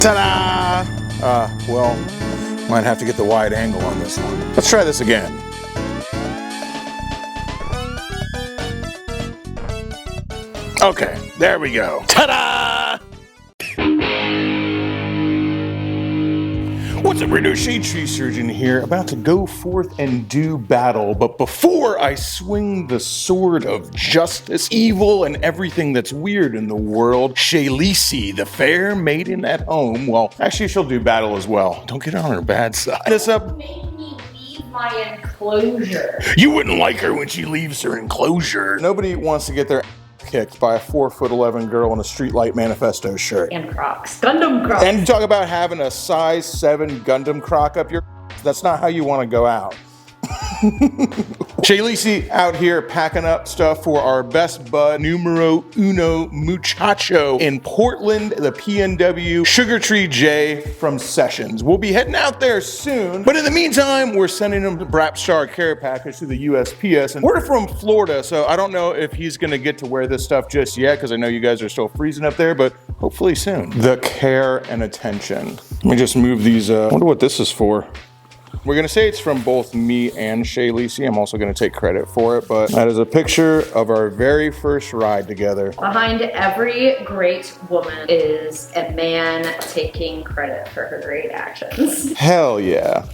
Ta-da! Well, might have to get the wide angle on this one. Let's try this again. Okay, there we go. Ta-da! What's up, Radio Shade Tree Surgeon here, about to go forth and do battle. But before I swing the sword of justice, evil, and everything that's weird in the world, Shay, the fair maiden at home, well, actually she'll do battle as well. Don't get on her bad side. This up. Make me leave my enclosure. You wouldn't like her when she leaves her enclosure. Nobody wants to get their kicked by a 4'11" girl in a Streetlight Manifesto shirt. And Crocs. Gundam Crocs. And you talk about having a size 7 Gundam Croc up your... That's not how you want to go out. Shay out here packing up stuff for our best bud, numero uno muchacho in Portland, the PNW Sugar Tree J from Sessions. We'll be heading out there soon, but in the meantime, we're sending him the Brapstar care package to the USPS, and we're from Florida, so I don't know if he's gonna get to wear this stuff just yet, because I know you guys are still freezing up there, but hopefully soon. The care and attention. Let me just move these, I wonder what this is for. We're gonna say it's from both me and Shay. I'm also gonna take credit for it, but that is a picture of our very first ride together. Behind every great woman is a man taking credit for her great actions. Hell yeah.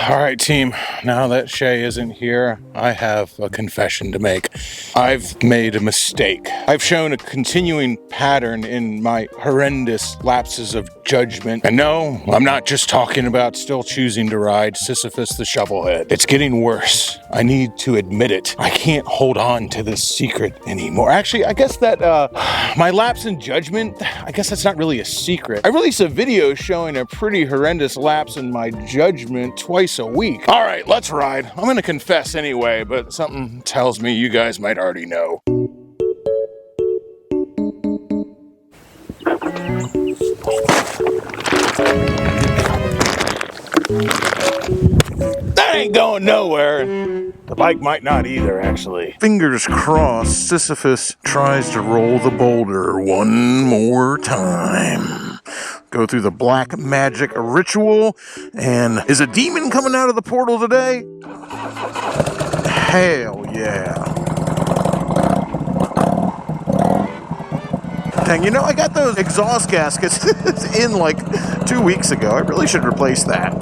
All right, team, now that Shay isn't here, I have a confession to make. I've made a mistake. I've shown a continuing pattern in my horrendous lapses of judgment. And no, I'm not just talking about still choosing to ride Sisyphus the Shovelhead. It's getting worse. I need to admit it. I can't hold on to this secret anymore. Actually, I guess that my lapse in judgment, I guess that's not really a secret. I release a video showing a pretty horrendous lapse in my judgment twice a week. All right, let's ride. I'm gonna confess anyway, but something tells me you guys might already know. That ain't going nowhere. The bike might not either, actually. Fingers crossed, Sisyphus tries to roll the boulder one more time. Go through the black magic ritual, and is a demon coming out of the portal today? Hell yeah. Dang, you know, I got those exhaust gaskets in like 2 weeks ago. I really should replace that.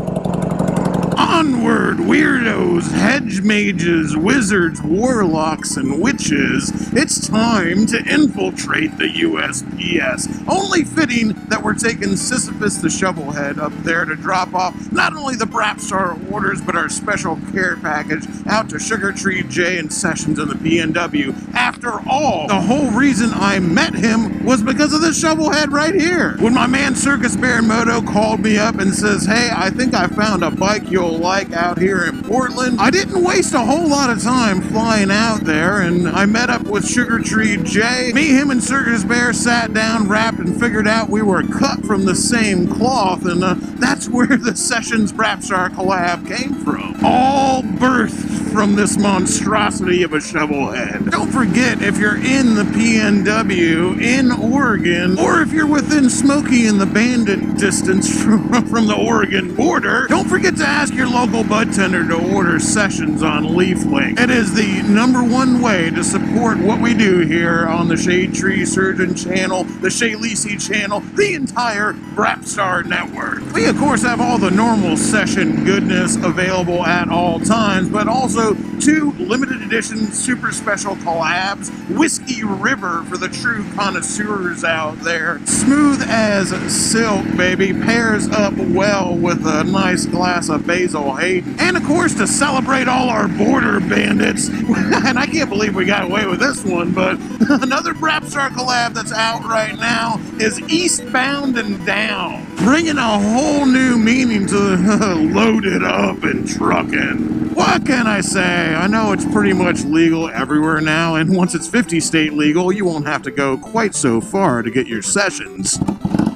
Onward, weirdos, hedge mages, wizards, warlocks, and witches. It's time to infiltrate the USPS. Only fitting that we're taking Sisyphus the Shovelhead up there to drop off not only the Brapstar orders, but our special care package out to Sugar Tree J and Sessions in the PNW. After all, the whole reason I met him was because of this shovelhead right here. When my man Circus Bear Moto called me up and says, hey, I think I found a bike you'll like out here in Portland, I didn't waste a whole lot of time flying out there, and I met up with Sugar Tree J. Me, him, and Circus Bear sat down, rapped, and figured out we were cut from the same cloth, and that's where the Sessions Brapstar collab came from. All birthed from this monstrosity of a shovelhead. Don't forget, if you're in the PNW in Oregon, or if you're within Smokey and the Bandit distance from the Oregon border, don't forget to ask your local bud tender to order Sessions on LeafLink. It is the #1 way to support what we do here on the Shade Tree Surgeon channel, the Shay channel, the entire Brapstar network. We of course have all the normal session goodness available at all times, but also 2 limited edition super special collabs. Whiskey River for the true connoisseurs out there. Smooth as silk, baby. Pairs up well with a nice glass of Basil Hayden. And of course, to celebrate all our border bandits, and I can't believe we got away with this one, but another Brapstar collab that's out right now is Eastbound and Down, bringing a whole new meaning to loaded up and trucking. What can I say? I know it's pretty much legal everywhere now, and once it's 50 state legal, you won't have to go quite so far to get your sessions.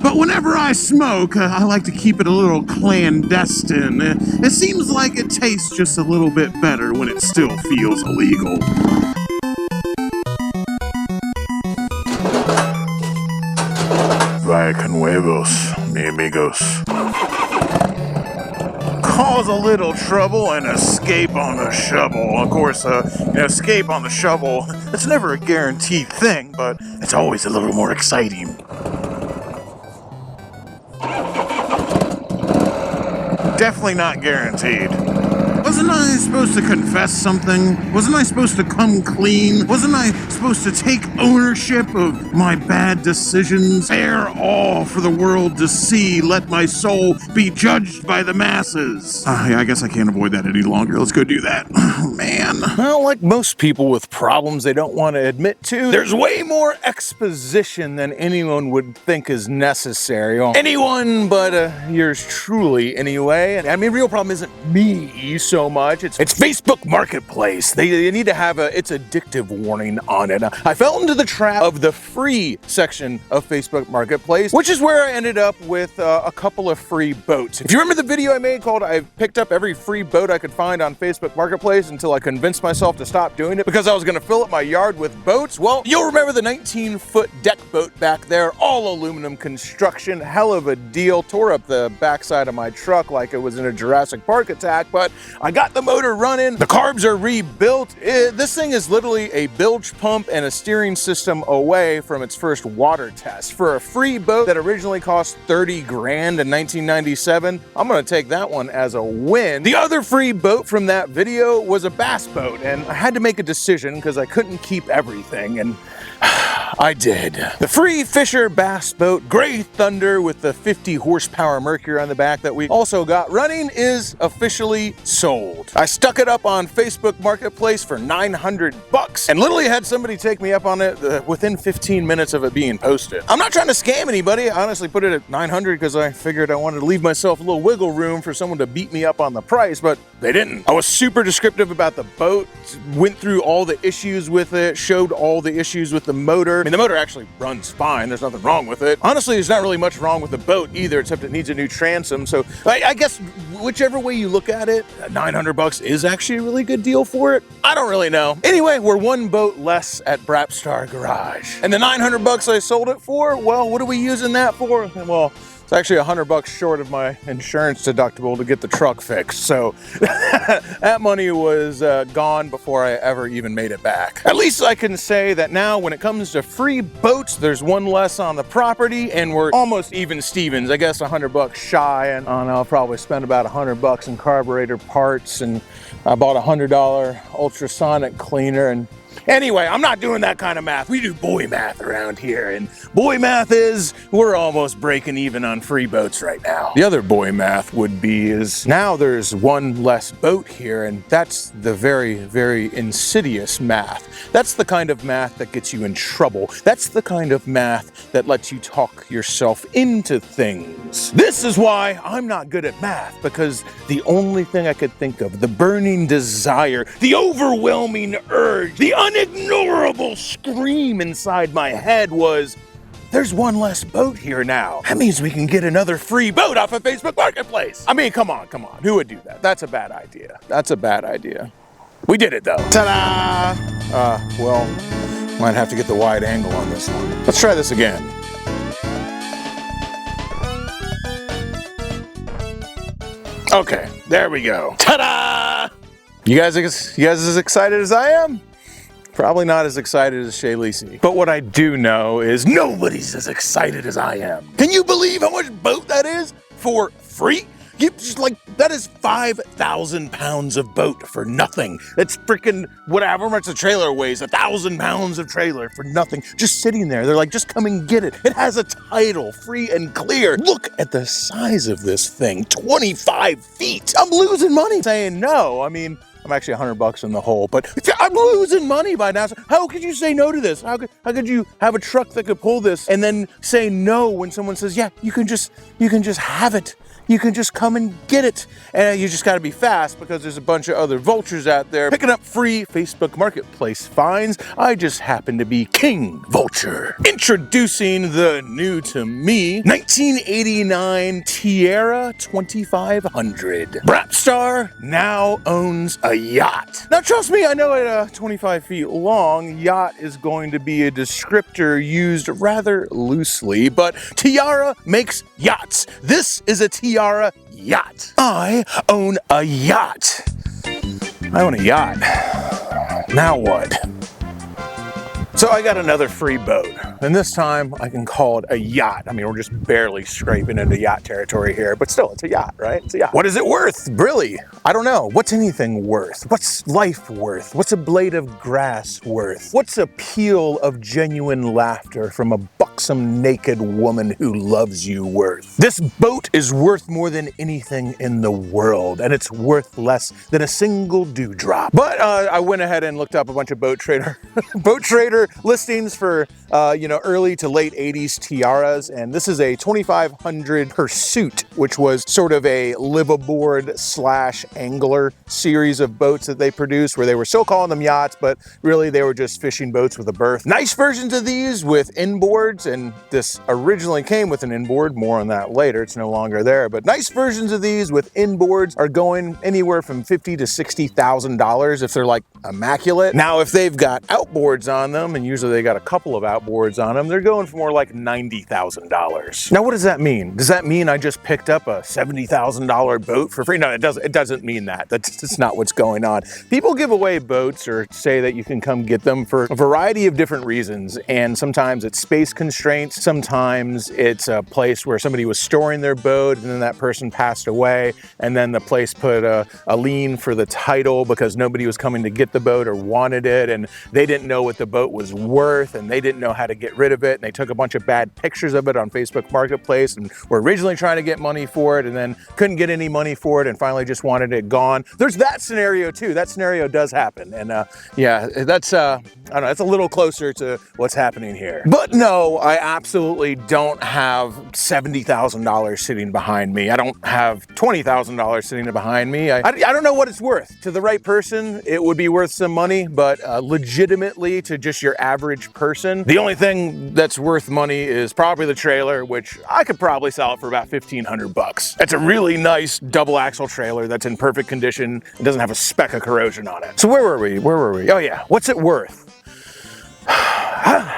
But whenever I smoke, I like to keep it a little clandestine. It seems like it tastes just a little bit better when it still feels illegal. Vaya con huevos, mi me, amigos. Cause a little trouble and escape on the shovel. Of course, escape on the shovel, it's never a guaranteed thing, but it's always a little more exciting. Definitely not guaranteed. Wasn't I supposed to confess something? Wasn't I supposed to come clean? Wasn't I supposed to take ownership of my bad decisions? Bear all for the world to see. Let my soul be judged by the masses. Yeah, I guess I can't avoid that any longer. Let's go do that. Oh, man. Well, like most people with problems they don't want to admit to, there's way more exposition than anyone would think is necessary. Well, anyone but yours truly, anyway. And I mean, real problem isn't me so much. It's Facebook Marketplace. They need to have it's addictive warning on it. I fell into the trap of the free section of Facebook Marketplace, which is where I ended up with a couple of free boats. If you remember the video I made called I picked up every free boat I could find on Facebook Marketplace until I convinced myself to stop doing it because I was going to fill up my yard with boats. Well, you'll remember the 19-foot deck boat back there, all aluminum construction, hell of a deal. Tore up the backside of my truck like it was in a Jurassic Park attack, but I got the motor running, the carbs are rebuilt. This thing is literally a bilge pump and a steering system away from its first water test. For a free boat that originally cost 30 grand in 1997, I'm gonna take that one as a win. The other free boat from that video was a bass boat, and I had to make a decision because I couldn't keep everything, and I did. The free Fisher bass boat, Gray Thunder with the 50 horsepower Mercury on the back that we also got running is officially sold. I stuck it up on Facebook Marketplace for 900 bucks and literally had somebody take me up on it within 15 minutes of it being posted. I'm not trying to scam anybody. I honestly put it at 900 because I figured I wanted to leave myself a little wiggle room for someone to beat me up on the price, but they didn't. I was super descriptive about the boat, went through all the issues with it, showed all the issues with the motor. I mean, the motor actually runs fine. There's nothing wrong with it. Honestly, there's not really much wrong with the boat either, except it needs a new transom. So I guess whichever way you look at it, 900 bucks is actually a really good deal for it. I don't really know. Anyway, we're one boat less at Brapstar Garage. And the 900 bucks I sold it for, well, what are we using that for? Well, it's actually 100 bucks short of my insurance deductible to get the truck fixed. So that money was gone before I ever even made it back. At least I can say that now when it comes to free boats, there's one less on the property and we're almost even Stevens. I guess 100 bucks shy, and I'll probably spend about 100 bucks in carburetor parts, and I bought a $100 ultrasonic cleaner. And anyway, I'm not doing that kind of math. We do boy math around here, and boy math is we're almost breaking even on free boats right now. The other boy math would be is now there's one less boat here, and that's the very, very insidious math. That's the kind of math that gets you in trouble. That's the kind of math that lets you talk yourself into things. This is why I'm not good at math, because the only thing I could think of, the burning desire, the overwhelming urge, the unignorable scream inside my head was, there's one less boat here now. That means we can get another free boat off of Facebook Marketplace. I mean, come on. Who would do that? That's a bad idea. That's a bad idea. We did it though. Ta-da! Well, might have to get the wide angle on this one. Let's try this again. Okay, there we go. Ta-da! You guys as excited as I am? Probably not as excited as Shay Lacey. But what I do know is nobody's as excited as I am. Can you believe how much boat that is for free? That is 5,000 pounds of boat for nothing. That's freaking whatever much the trailer weighs, 1,000 pounds of trailer for nothing. Just sitting there. They're like, just come and get it. It has a title, free and clear. Look at the size of this thing, 25 feet. I'm losing money saying no. I mean, I'm actually 100 bucks in the hole, but I'm losing money by now. How could you say no to this? How could you have a truck that could pull this and then say no when someone says, yeah, you can just have it. You can just come and get it. And you just gotta be fast because there's a bunch of other vultures out there picking up free Facebook Marketplace finds. I just happen to be King Vulture. Introducing the new to me 1989 Tierra 2500. Brapstar now owns a a yacht. Now trust me, I know at 25 feet long, yacht is going to be a descriptor used rather loosely, but Tiara makes yachts. This is a Tiara yacht. I own a yacht. I own a yacht. Now what? So I got another free boat, and this time I can call it a yacht. I mean, we're just barely scraping into yacht territory here, but still, it's a yacht, right? It's a yacht. What is it worth? Really? I don't know. What's anything worth? What's life worth? What's a blade of grass worth? What's a peal of genuine laughter from a buxom naked woman who loves you worth? This boat is worth more than anything in the world, and it's worth less than a single dewdrop. But I went ahead and looked up a bunch of boat trader listings for early to late 80s Tiaras, and this is a 2500 Pursuit, which was sort of a liveaboard slash angler series of boats that they produced, where they were still calling them yachts, but really they were just fishing boats with a berth. Nice versions of these with inboards, and this originally came with an inboard. More on that later, it's no longer there, but nice versions of these with inboards are going anywhere from $50,000 to $60,000 if they're like immaculate. Now if they've got outboards on them, and usually they got a couple of outboards on them, they're going for more like $90,000. Now what does that mean? Does that mean I just picked up a $70,000 boat for free? No, it doesn't mean that. That's not what's going on. People give away boats or say that you can come get them for a variety of different reasons, and sometimes it's space constraints, sometimes it's a place where somebody was storing their boat and then that person passed away, and then the place put a lien for the title because nobody was coming to get the boat or wanted it, and they didn't know what the boat was worth, and they didn't know how to get rid of it, and they took a bunch of bad pictures of it on Facebook Marketplace and were originally trying to get money for it and then couldn't get any money for it and finally just wanted it gone. There's that scenario too. That scenario does happen, and yeah, that's I don't know, that's a little closer to what's happening here. But no, I absolutely don't have $70,000 sitting behind me. I don't have $20,000 sitting behind me. I don't know what it's worth. To the right person, it would be worth some money, but legitimately to just your average person, the only thing that's worth money is probably the trailer, which I could probably sell it for about $1,500. It's a really nice double axle trailer that's in perfect condition. It doesn't have a speck of corrosion on it. So where were we? Oh yeah, what's it worth?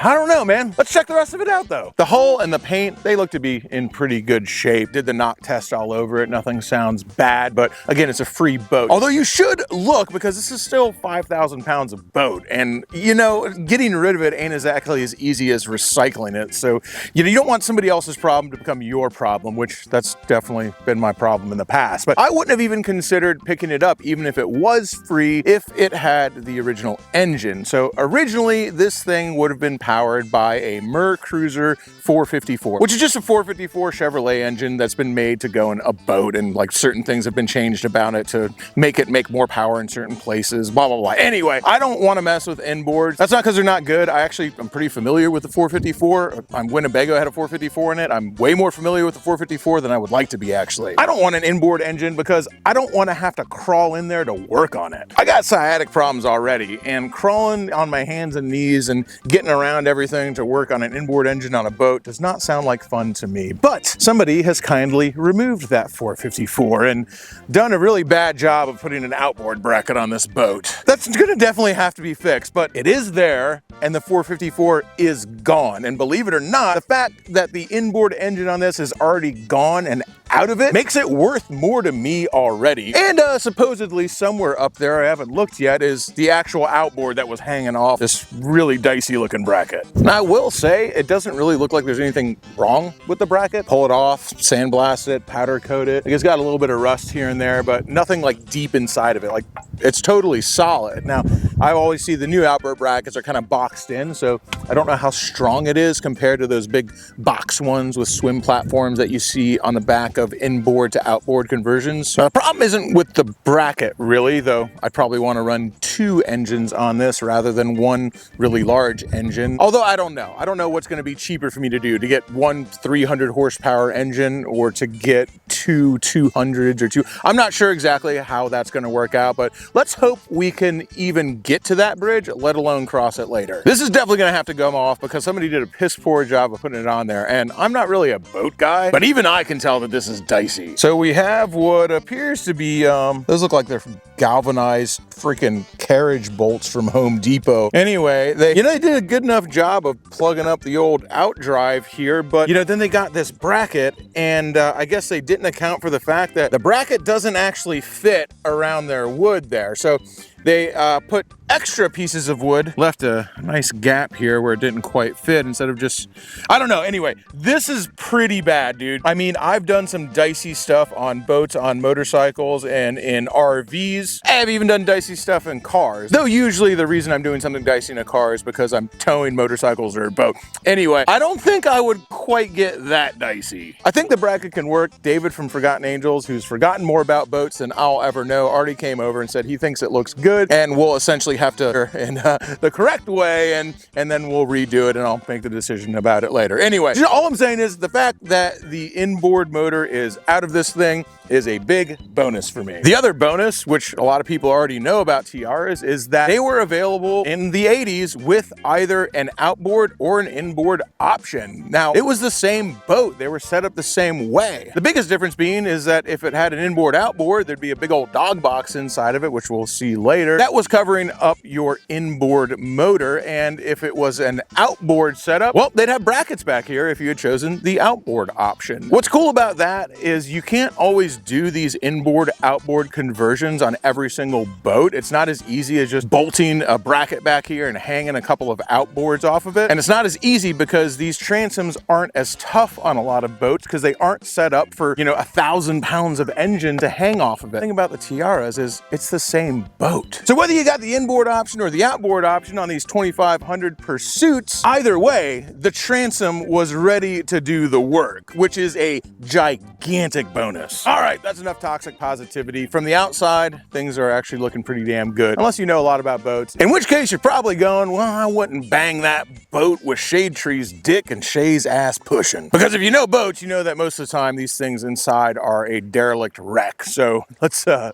I don't know, man. Let's check the rest of it out though. The hull and the paint, they look to be in pretty good shape. Did the knock test all over it. Nothing sounds bad, but again, it's a free boat. Although you should look, because this is still 5,000 pounds of boat, and you know, getting rid of it ain't exactly as easy as recycling it. So, you know, you don't want somebody else's problem to become your problem, which that's definitely been my problem in the past. But I wouldn't have even considered picking it up, even if it was free, if it had the original engine. So originally, this thing would have been powered by a Mer Cruiser 454, which is just a 454 Chevrolet engine that's been made to go in a boat, and like certain things have been changed about it to make more power in certain places, blah, blah, blah. Anyway, I don't want to mess with inboards. That's not because they're not good. I'm pretty familiar with the 454. Winnebago had a 454 in it. I'm way more familiar with the 454 than I would like to be, actually. I don't want an inboard engine because I don't want to have to crawl in there to work on it. I got sciatic problems already, and crawling on my hands and knees and getting around everything to work on an inboard engine on a boat does not sound like fun to me. But somebody has kindly removed that 454 and done a really bad job of putting an outboard bracket on this boat. That's gonna definitely have to be fixed, but it is there, and the 454 is gone. And believe it or not, the fact that the inboard engine on this is already gone and out of it makes it worth more to me already. And supposedly somewhere up there, I haven't looked yet, is the actual outboard that was hanging off this really dicey looking bracket. Now I will say, it doesn't really look like there's anything wrong with the bracket. Pull it off, sandblast it, powder coat it. It's got a little bit of rust here and there, but nothing like deep inside of it. Like, it's totally solid. Now, I always see the new outboard brackets are kind of boxed in, so I don't know how strong it is compared to those big box ones with swim platforms that you see on the back of inboard to outboard conversions. The problem isn't with the bracket really, though I'd probably want to run 2 engines on this rather than one really large engine. Although I don't know. I don't know what's going to be cheaper for me to do, to get one 300 horsepower engine or to get 2 200s or 2. I'm not sure exactly how that's going to work out, but let's hope we can even get to that bridge, let alone cross it later. This is definitely gonna have to come off because somebody did a piss poor job of putting it on there, and I'm not really a boat guy, but even I can tell that this is dicey. So we have what appears to be, those look like they're galvanized freaking carriage bolts from Home Depot. Anyway, they did a good enough job of plugging up the old outdrive here, but then they got this bracket, and I guess they didn't account for the fact that the bracket doesn't actually fit around their wood there. So they put extra pieces of wood, left a nice gap here where it didn't quite fit instead of just, I don't know. Anyway, this is pretty bad, dude. I mean, I've done some dicey stuff on boats, on motorcycles, and in RVs. I've even done dicey stuff in cars. Though usually the reason I'm doing something dicey in a car is because I'm towing motorcycles or a boat. Anyway, I don't think I would quite get that dicey. I think the bracket can work. David from Forgotten Angels, who's forgotten more about boats than I'll ever know, already came over and said he thinks it looks good, and we'll essentially have to in the correct way, and then we'll redo it, and I'll make the decision about it later. Anyway, all I'm saying is the fact that the inboard motor is out of this thing is a big bonus for me. The other bonus, which a lot of people already know about Tiaras, is that they were available in the 80s with either an outboard or an inboard option. Now, it was the same boat. They were set up the same way. The biggest difference being is that if it had an inboard outboard, there'd be a big old dog box inside of it, which we'll see later. That was covering up your inboard motor, and if it was an outboard setup, well, they'd have brackets back here if you had chosen the outboard option. What's cool about that is you can't always do these inboard outboard conversions on every single boat. It's not as easy as just bolting a bracket back here and hanging a couple of outboards off of it. And it's not as easy because these transoms aren't as tough on a lot of boats because they aren't set up for, 1,000 pounds of engine to hang off of it. The thing about the Tiaras is it's the same boat. So whether you got the inboard option or the outboard option on these 2,500 Pursuits, either way, the transom was ready to do the work, which is a gigantic bonus. All right, that's enough toxic positivity. From the outside, things are actually looking pretty damn good, unless you know a lot about boats, in which case you're probably going, well, I wouldn't bang that boat with Shade Tree's dick and Shay's ass pushing. Because if you know boats, you know that most of the time these things inside are a derelict wreck. So let's go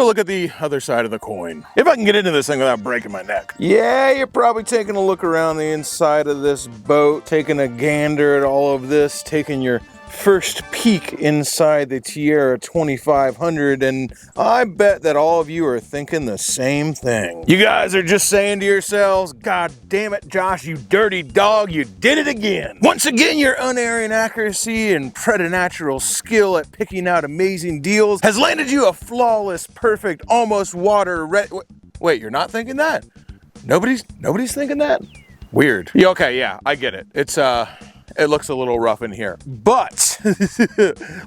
look at the other side of the coin. If I can get into this thing without breaking my neck. Yeah, you're probably taking a look around the inside of this boat, taking a gander at all of this, taking your first peek inside the Tiara 2500, and I bet that all of you are thinking the same thing. You guys are just saying to yourselves, God damn it, Josh, you dirty dog, you did it again. Once again, your unerring accuracy and preternatural skill at picking out amazing deals has landed you a flawless, perfect, almost water red. Wait, you're not thinking that? Nobody's thinking that? Weird. Yeah, okay, yeah, I get it. It looks a little rough in here, but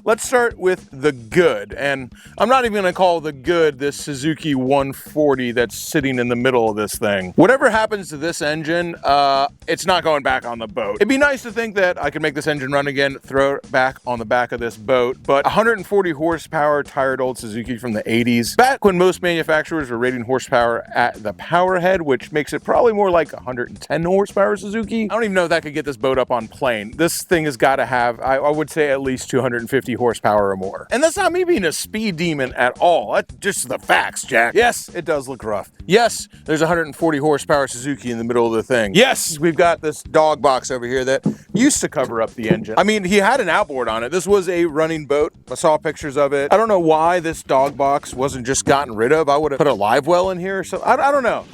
let's start with the good. And I'm not even gonna call the good this Suzuki 140 that's sitting in the middle of this thing. Whatever happens to this engine, it's not going back on the boat. It'd be nice to think that I could make this engine run again, throw it back on the back of this boat, but 140 horsepower tired old Suzuki from the 80s, back when most manufacturers were rating horsepower at the power head, which makes it probably more like 110 horsepower Suzuki. I don't even know if that could get this boat up on plane. This thing has got to have, I would say, at least 250 horsepower or more. And that's not me being a speed demon at all. That's just the facts, Jack. Yes, it does look rough. Yes, there's 140 horsepower Suzuki in the middle of the thing. Yes, we've got this dog box over here that used to cover up the engine. I mean, he had an outboard on it. This was a running boat. I saw pictures of it. I don't know why this dog box wasn't just gotten rid of. I would have put a live well in here. So I don't know.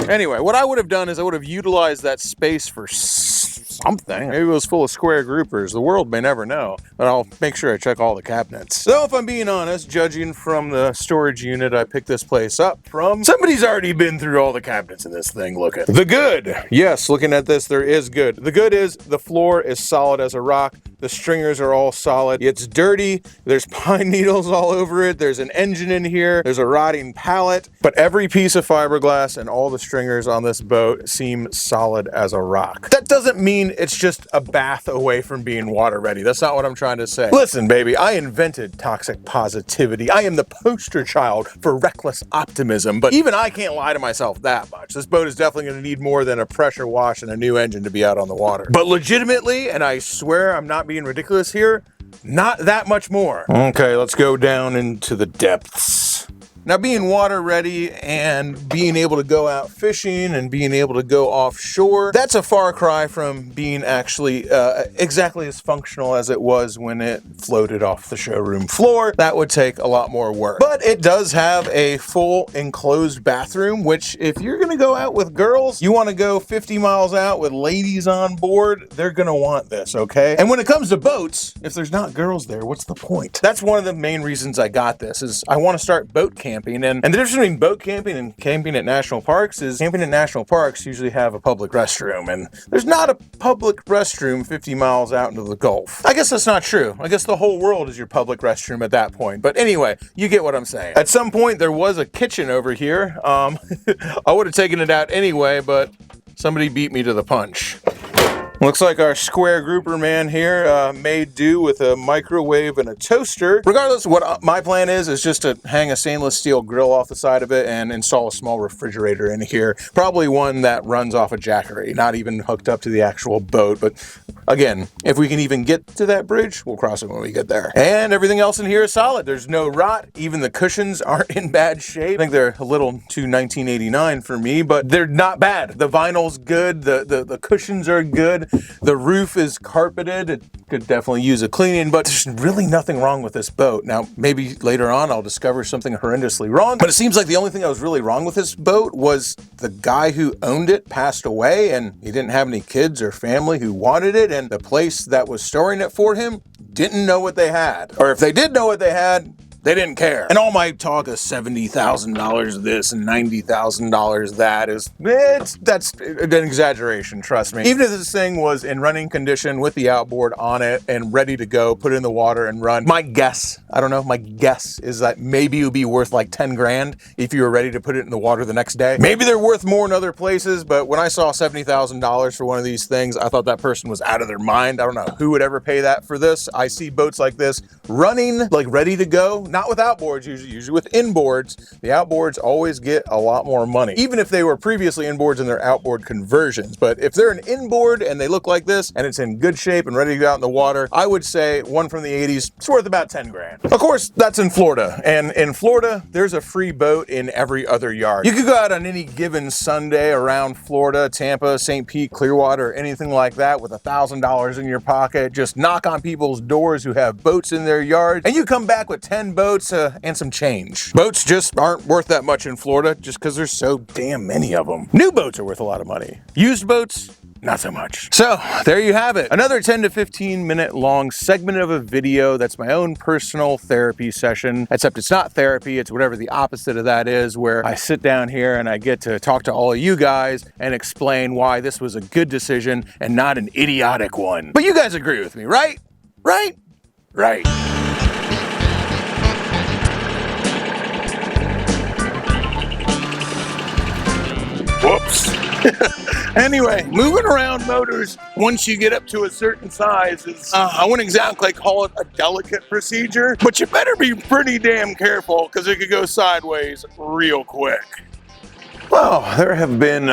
Anyway, what I would have done is I would have utilized that space for something. Maybe it was full of square groupers. The world may never know, but I'll make sure I check all the cabinets. So if I'm being honest, judging from the storage unit I picked this place up from, somebody's already been through all the cabinets in this thing. Look at the good. Yes, looking at this, there is good. The good is the floor is solid as a rock. The stringers are all solid. It's dirty. There's pine needles all over it. There's an engine in here. There's a rotting pallet, but every piece of fiberglass and all the stringers on this boat seem solid as a rock. That doesn't mean it's just a bath away from being water ready. That's not what I'm trying to say. Listen, baby, I invented toxic positivity. I am the poster child for reckless optimism, but even I can't lie to myself that much. This boat is definitely going to need more than a pressure wash and a new engine to be out on the water. But legitimately, and I swear I'm not being ridiculous here, not that much more. Okay, let's go down into the depths. Now, being water ready and being able to go out fishing and being able to go offshore, that's a far cry from being actually exactly as functional as it was when it floated off the showroom floor. That would take a lot more work. But it does have a full enclosed bathroom, which if you're gonna go out with girls, you wanna go 50 miles out with ladies on board, they're gonna want this, okay? And when it comes to boats, if there's not girls there, what's the point? That's one of the main reasons I got this, is I wanna start boat camping. And the difference between boat camping and camping at national parks is camping at national parks usually have a public restroom, and there's not a public restroom 50 miles out into the Gulf. I guess that's not true. I guess the whole world is your public restroom at that point. But anyway, you get what I'm saying. At some point, there was a kitchen over here. I would have taken it out anyway, but somebody beat me to the punch. Looks like our square grouper man here made do with a microwave and a toaster. Regardless, what my plan is just to hang a stainless steel grill off the side of it and install a small refrigerator in here. Probably one that runs off a jackery, not even hooked up to the actual boat. But again, if we can even get to that bridge, we'll cross it when we get there. And everything else in here is solid. There's no rot. Even the cushions aren't in bad shape. I think they're a little too 1989 for me, but they're not bad. The vinyl's good. The cushions are good. The roof is carpeted. It could definitely use a cleaning, but there's really nothing wrong with this boat. Now, maybe later on I'll discover something horrendously wrong, but it seems like the only thing that was really wrong with this boat was the guy who owned it passed away, and he didn't have any kids or family who wanted it, and the place that was storing it for him didn't know what they had. Or if they did know what they had, they didn't care. And all my talk of $70,000 this and $90,000 that that's an exaggeration, trust me. Even if this thing was in running condition with the outboard on it and ready to go, put it in the water and run, my guess, I don't know, my guess is that maybe it would be worth like 10 grand if you were ready to put it in the water the next day. Maybe they're worth more in other places, but when I saw $70,000 for one of these things, I thought that person was out of their mind. I don't know who would ever pay that for this. I see boats like this running, like ready to go. Not with outboards, usually with inboards. The outboards always get a lot more money, even if they were previously inboards and they're outboard conversions. But if they're an inboard and they look like this and it's in good shape and ready to go out in the water, I would say one from the 80s, it's worth about 10 grand. Of course, that's in Florida. And in Florida, there's a free boat in every other yard. You could go out on any given Sunday around Florida, Tampa, St. Pete, Clearwater, anything like that with $1,000 in your pocket, just knock on people's doors who have boats in their yard, and you come back with 10 boats and some change. Boats just aren't worth that much in Florida just because there's so damn many of them. New boats are worth a lot of money. Used boats, not so much. So there you have it. Another 10 to 15 minute long segment of a video that's my own personal therapy session, except it's not therapy, it's whatever the opposite of that is, where I sit down here and I get to talk to all of you guys and explain why this was a good decision and not an idiotic one. But you guys agree with me, right? Right? Right. Whoops. Anyway, moving around motors once you get up to a certain size is, I wouldn't exactly call it a delicate procedure, but you better be pretty damn careful because it could go sideways real quick. Well, there have been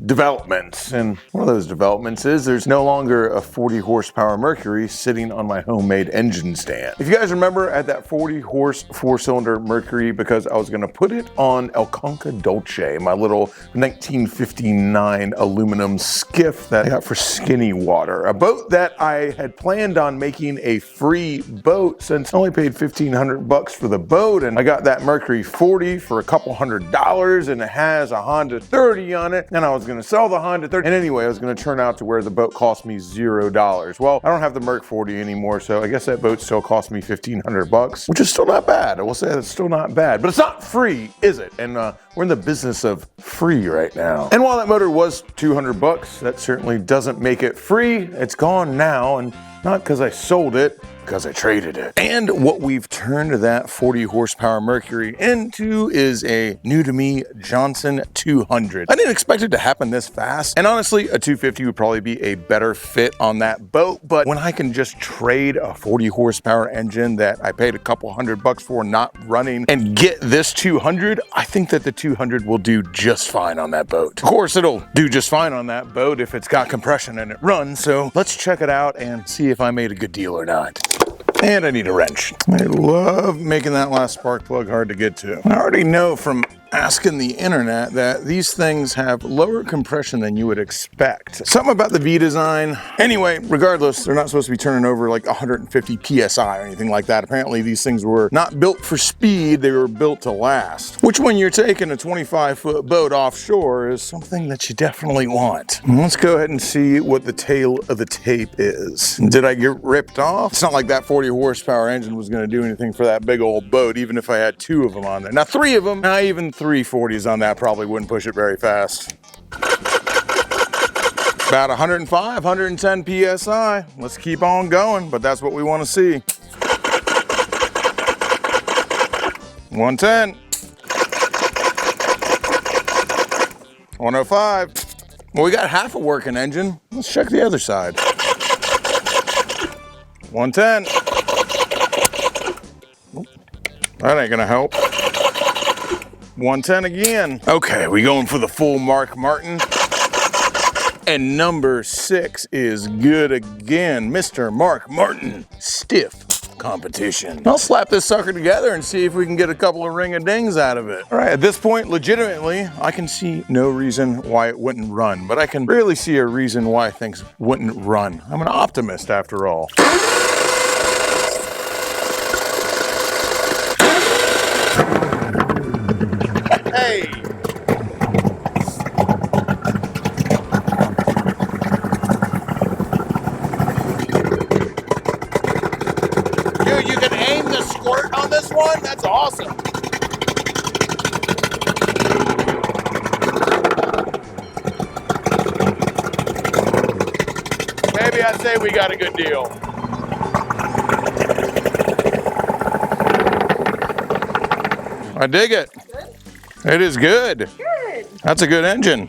developments, and one of those developments is there's no longer a 40 horsepower Mercury sitting on my homemade engine stand. If you guys remember, I had that 40 horse 4-cylinder Mercury because I was going to put it on El Conca Dolce, my little 1959 aluminum skiff that I got for skinny water. A boat that I had planned on making a free boat since I only paid $1,500 for the boat, and I got that Mercury 40 for a couple $100, and it has a Honda 30 on it, and I was gonna sell the Honda 30, and anyway, it was gonna turn out to where the boat cost me $0. Well, I don't have the Merc 40 anymore, so I guess that boat still cost me $1,500, which is still not bad. I will say that's still not bad, but it's not free, is it? And we're in the business of free right now. And while that motor was $200, that certainly doesn't make it free. It's gone now, and not because I sold it, because I traded it. And what we've turned that 40 horsepower Mercury into is a new to me Johnson 200. I didn't expect it to happen this fast. And honestly, a 250 would probably be a better fit on that boat. But when I can just trade a 40 horsepower engine that I paid a couple $100 for not running and get this 200, I think that the 200 will do just fine on that boat. Of course, it'll do just fine on that boat if it's got compression and it runs. So let's check it out and see if I made a good deal or not. And I need a wrench. I love making that last spark plug hard to get to. I already know from asking the internet that these things have lower compression than you would expect. Something about the V design. Anyway, regardless, they're not supposed to be turning over like 150 PSI or anything like that. Apparently these things were not built for speed, they were built to last. Which when you're taking a 25-foot boat offshore is something that you definitely want. Let's go ahead and see what the tail of the tape is. Did I get ripped off? It's not like that 40 horsepower engine was gonna do anything for that big old boat, even if I had 2 of them on there. Now 3 of them, not even 340s on that probably wouldn't push it very fast. About 105, 110 PSI. Let's keep on going, but that's what we want to see. 110. 105. Well, we got half a working engine. Let's check the other side. 110. That ain't gonna help. 110 again. Okay, we going for the full Mark Martin. And number 6 is good again. Mr. Mark Martin, stiff competition. I'll slap this sucker together and see if we can get a couple of ring-a-dings out of it. All right, at this point, legitimately, I can see no reason why it wouldn't run, but I can really see a reason why things wouldn't run. I'm an optimist after all. Hey! Dude, you can aim the squirt on this one? That's awesome. Maybe I'd say we got a good deal. I dig it. It is good. Good. That's a good engine.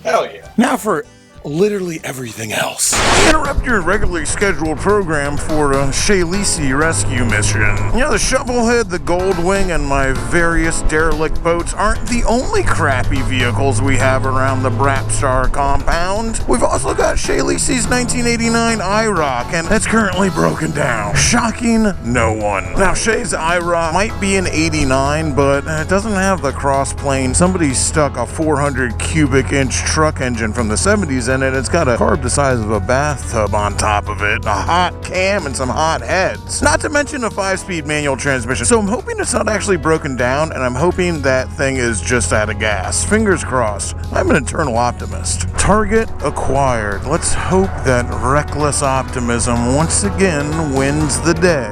Hell yeah. Now for literally everything else. We interrupt your regularly scheduled program for a Shay rescue mission. You know, the Shovelhead, the Goldwing, and my various derelict boats aren't the only crappy vehicles we have around the Brapstar compound. We've also got Shay 1989 IROC, and it's currently broken down. Shocking no one. Now, Shay's IROC might be an 89, but it doesn't have the crossplane. Somebody stuck a 400 cubic inch truck engine from the 70s in it. It's got a carb the size of a bathtub on top of it, a hot cam, and some hot heads. Not to mention a 5-speed manual transmission. So I'm hoping it's not actually broken down, and I'm hoping that thing is just out of gas. Fingers crossed. I'm an eternal optimist. Target acquired. Let's hope that reckless optimism once again wins the day.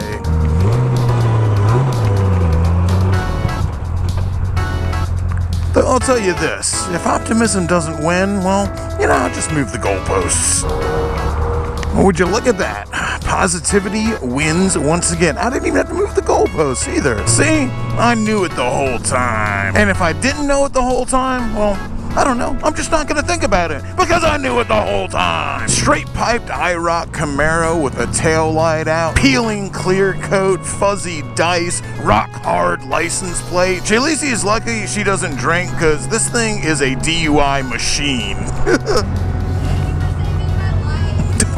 Though I'll tell you this, if optimism doesn't win, well, you know, I'll just move the goalposts. Would you look at that? Positivity wins once again. I didn't even have to move the goalposts either. See? I knew it the whole time. And if I didn't know it the whole time, well, I don't know. I'm just not going to think about it because I knew it the whole time. Straight piped IROC Camaro with a tail light out, peeling clear coat, fuzzy dice, rock hard license plate. Shay is lucky she doesn't drink because this thing is a DUI machine.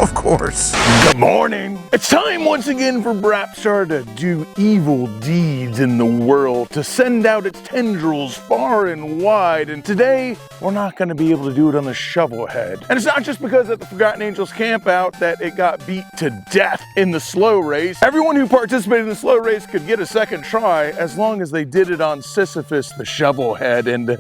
Of course. Good morning. It's time once again for Brapstar to do evil deeds in the world, to send out its tendrils far and wide, and today we're not going to be able to do it on the Shovelhead. And it's not just because at the Forgotten Angels campout that it got beat to death in the slow race. Everyone who participated in the slow race could get a second try as long as they did it on Sisyphus the Shovelhead, and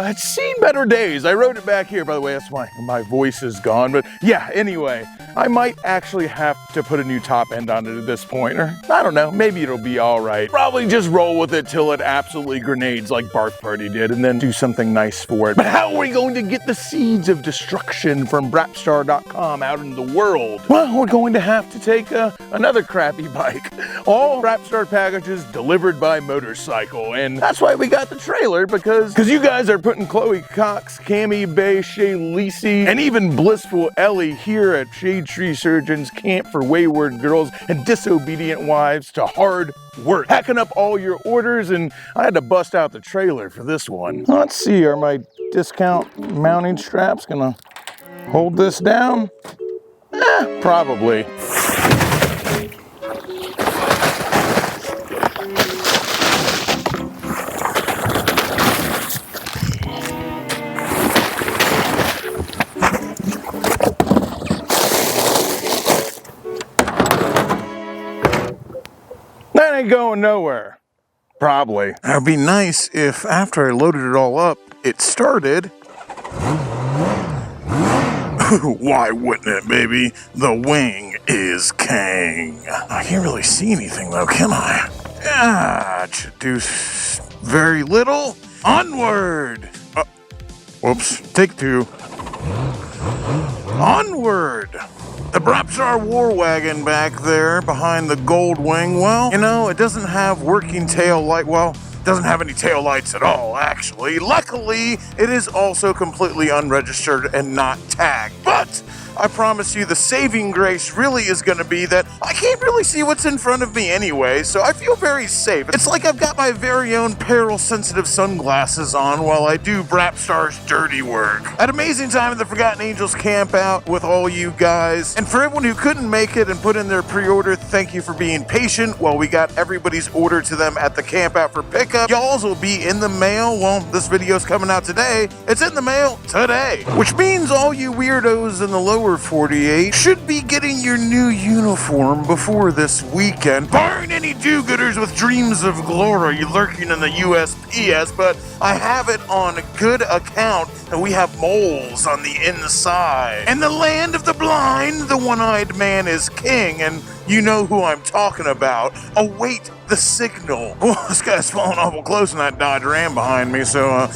it's seen better days. I wrote it back here, by the way. That's why my voice is gone, but yeah, anyway. I might actually have to put a new top end on it at this point, or I don't know, maybe it'll be all right. Probably just roll with it till it absolutely grenades like Bark Party did, and then do something nice for it. But how are we going to get the seeds of destruction from Brapstar.com out into the world? Well, we're going to have to take another crappy bike. All Brapstar packages delivered by motorcycle, and that's why we got the trailer, because you guys are putting Chloe Cox, Cammie Bay, Shay Lisi, and even Blissful Ellie here at Shade Tree Surgeon's Camp for Wayward Girls and Disobedient Wives to hard work, hacking up all your orders, and I had to bust out the trailer for this one. Let's see, are my discount mounting straps gonna hold this down? Probably. That ain't going nowhere. Probably. It would be nice if after I loaded it all up, it started. Why wouldn't it, baby? The wing is king. I can't really see anything though, can I? Do very little. Onward! Whoops, take two. Onward! The Brapstar War Wagon back there behind the gold wing, well, you know, it doesn't have working tail light. Well, doesn't have any tail lights at all, actually. Luckily, it is also completely unregistered and not tagged. But I promise you the saving grace really is going to be that I can't really see what's in front of me anyway, so I feel very safe. It's like I've got my very own peril-sensitive sunglasses on while I do Brapstar's dirty work. I had an amazing time at the Forgotten Angels camp out with all you guys. And for everyone who couldn't make it and put in their pre-order, thank you for being patient while we got everybody's order to them at the camp out for pickup. Y'all's will be in the mail. Well, this video's coming out today. It's in the mail today. Which means all you weirdos in the lower 48 should be getting your new uniform before this weekend, barring any do-gooders with dreams of glory lurking in the USPS, but I have it on good account that we have moles on the inside. In the land of the blind, the one-eyed man is king, and you know who I'm talking about. Await the signal. Oh, this guy's falling awful close in that Dodge Ram behind me, so,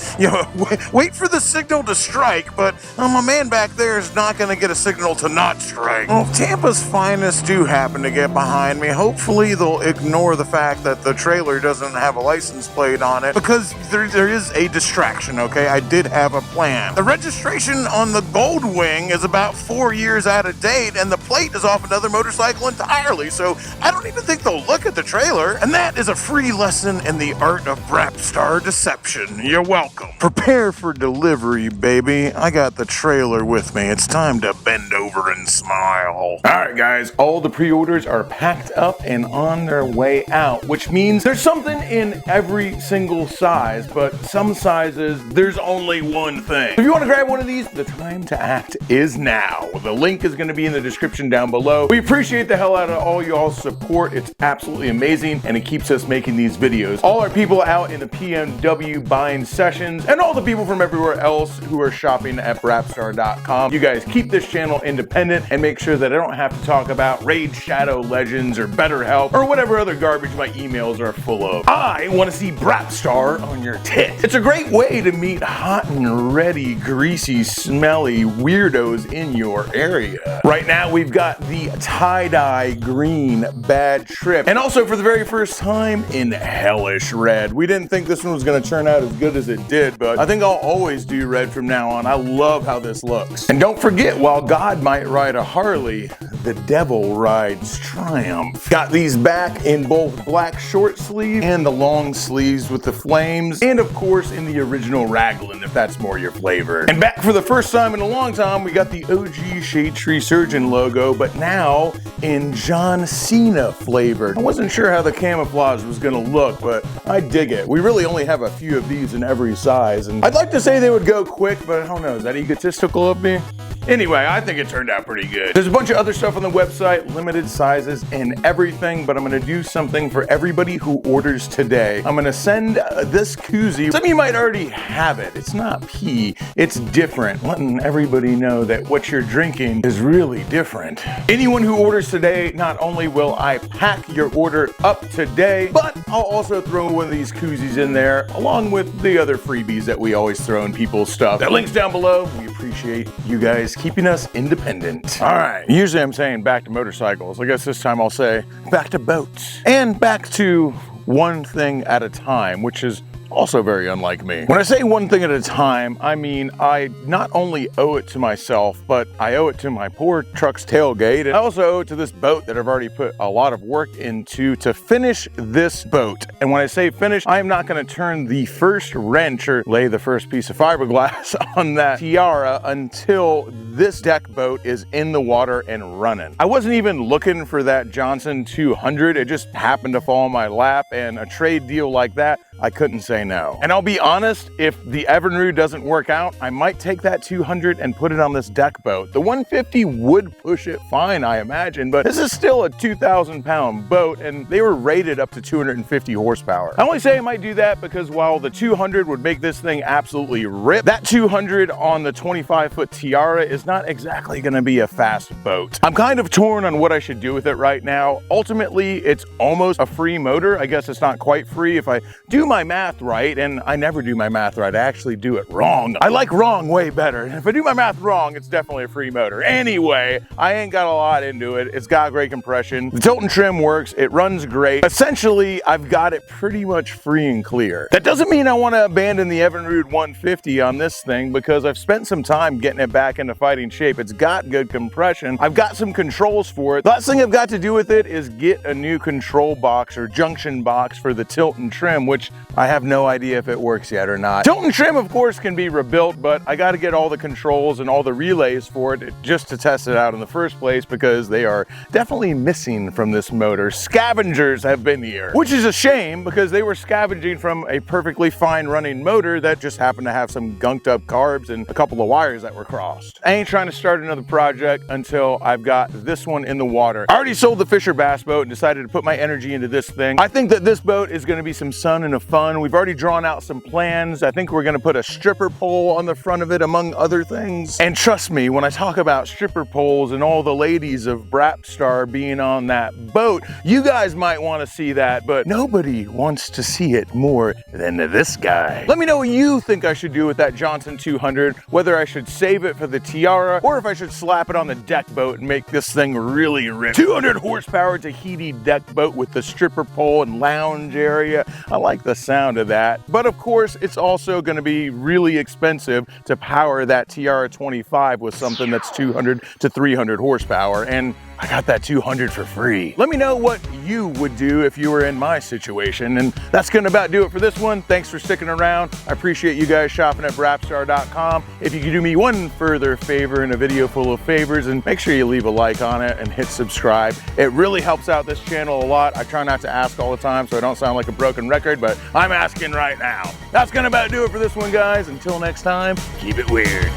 wait for the signal to strike, but my man back there is not going to get a signal to not strike. Well, if Tampa's finest do happen to get behind me, hopefully they'll ignore the fact that the trailer doesn't have a license plate on it, because there is a distraction, okay? I did have a plan. The registration on the Gold Wing is about 4 years out of date, and the plate is off another motorcycle entirely, so I don't even think they'll look at the trailer. And that is a free lesson in the art of Brapstar deception. You're welcome. Prepare for delivery, baby. I got the trailer with me. It's time to bend over and smile. All right, guys, all the pre-orders are packed up and on their way out, which means there's something in every single size, but some sizes, there's only one thing. If you want to grab one of these, the time to act is now. The link is going to be in the description down below. We appreciate the hell out of all y'all's support. It's absolutely amazing, and it keeps us making these videos. All our people out in the PMW buying sessions, and all the people from everywhere else who are shopping at Brapstar.com. You guys keep this channel independent and make sure that I don't have to talk about Raid Shadow Legends or BetterHelp or whatever other garbage my emails are full of. I want to see Brapstar on your tit. It's a great way to meet hot and ready, greasy, smelly weirdos in your area. Right now we've got the tie-dye green Bad Trip, and also for the very first time in hellish red. We didn't think this one was going to turn out as good as it did, but I think I'll always do red from now on. I love how this looks. And don't forget, while God might ride a Harley, the devil rides Triumph. Got these back in both black short sleeve and the long sleeves with the flames, and of course in the original raglan if that's more your flavor. And back for the first time in a long time, we got the OG Shade Tree Surgeon logo, but now in John Cena flavor. I wasn't sure how the camouflage was gonna look, but I dig it. We really only have a few of these in every size, and I'd like to say they would go quick, but I don't know, is that egotistical of me? Anyway, I think it turned out pretty good. There's a bunch of other stuff on the website, limited sizes and everything, but I'm gonna do something for everybody who orders today. I'm gonna send this koozie. Some of you might already have it. It's not pee, it's different. Letting everybody know that what you're drinking is really different. Anyone who orders today, not only will I pack your order up today, but I'll also throw one of these koozies in there, along with the other freebies that we always throw in people's stuff. That link's down below. We appreciate you guys keeping us independent. All right, usually I'm saying back to motorcycles. I guess this time I'll say back to boats. And back to one thing at a time, which is Also very unlike me. When I say one thing at a time, I mean I not only owe it to myself, but I owe it to my poor truck's tailgate, and I also owe it to this boat that I've already put a lot of work into to finish this boat. And when I say finish, I am not going to turn the first wrench or lay the first piece of fiberglass on that Tiara until this deck boat is in the water and running. I wasn't even looking for that Johnson 200. It just happened to fall in my lap, and a trade deal like that, I couldn't say no. And I'll be honest, if the Evinrude doesn't work out, I might take that 200 and put it on this deck boat. The 150 would push it fine, I imagine, but this is still a 2,000-pound boat, and they were rated up to 250 horsepower. I only say I might do that because while the 200 would make this thing absolutely rip, that 200 on the 25-foot Tiara is not exactly gonna be a fast boat. I'm kind of torn on what I should do with it right now. Ultimately, it's almost a free motor. I guess it's not quite free if I do my math right, and I never do my math right. I actually do it wrong. I like wrong way better. And if I do my math wrong, it's definitely a free motor. Anyway, I ain't got a lot into it. It's got great compression. The tilt and trim works. It runs great. Essentially, I've got it pretty much free and clear. That doesn't mean I want to abandon the Evinrude 150 on this thing, because I've spent some time getting it back into fighting shape. It's got good compression. I've got some controls for it. The last thing I've got to do with it is get a new control box or junction box for the tilt and trim, which I have no idea if it works yet or not. Tilt and trim, of course, can be rebuilt, but I got to get all the controls and all the relays for it just to test it out in the first place, because they are definitely missing from this motor. Scavengers have been here, which is a shame because they were scavenging from a perfectly fine running motor that just happened to have some gunked up carbs and a couple of wires that were crossed. I ain't trying to start another project until I've got this one in the water. I already sold the Fisher Bass boat and decided to put my energy into this thing. I think that this boat is going to be some sun and a fun. We've already drawn out some plans. I think we're going to put a stripper pole on the front of it, among other things. And trust me, when I talk about stripper poles and all the ladies of Brapstar being on that boat, you guys might want to see that, but nobody wants to see it more than this guy. Let me know what you think I should do with that Johnson 200, whether I should save it for the Tiara or if I should slap it on the deck boat and make this thing really rip. 200 horsepower Tahiti deck boat with the stripper pole and lounge area. I like the sound of that. But of course, it's also going to be really expensive to power that Tiara 25 with something that's 200 to 300 horsepower. And I got that 200 for free. Let me know what you would do if you were in my situation. And that's gonna about do it for this one. Thanks for sticking around. I appreciate you guys shopping at brapstar.com. If you could do me one further favor in a video full of favors, and make sure you leave a like on it and hit subscribe. It really helps out this channel a lot. I try not to ask all the time so I don't sound like a broken record, but I'm asking right now. That's gonna about do it for this one, guys. Until next time, keep it weird.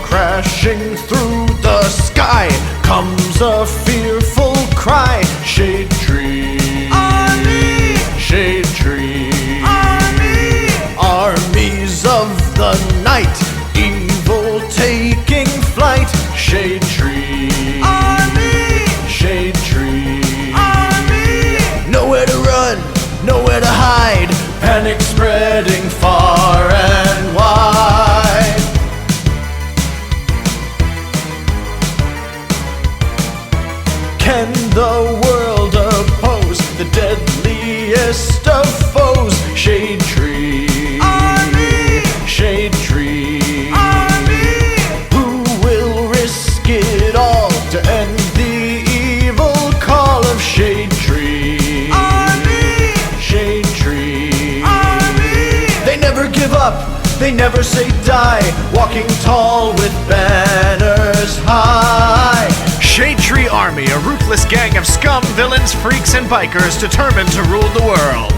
Crashing through the sky comes a fearful cry. Shade tree, army. Shade tree, army. Armies of the night, evil taking flight. Shade tree, army. Shade tree, army. Nowhere to run, nowhere to hide. Panic spreading far and wide. Can the world oppose the deadliest of foes? Shade tree, army. Shade tree, army. Who will risk it all to end the evil call of Shade tree, army. Shade tree, army. They never give up, they never say die, walking tall with banners high. Shade Tree Army, a ruthless gang of scum, villains, freaks, and bikers determined to rule the world.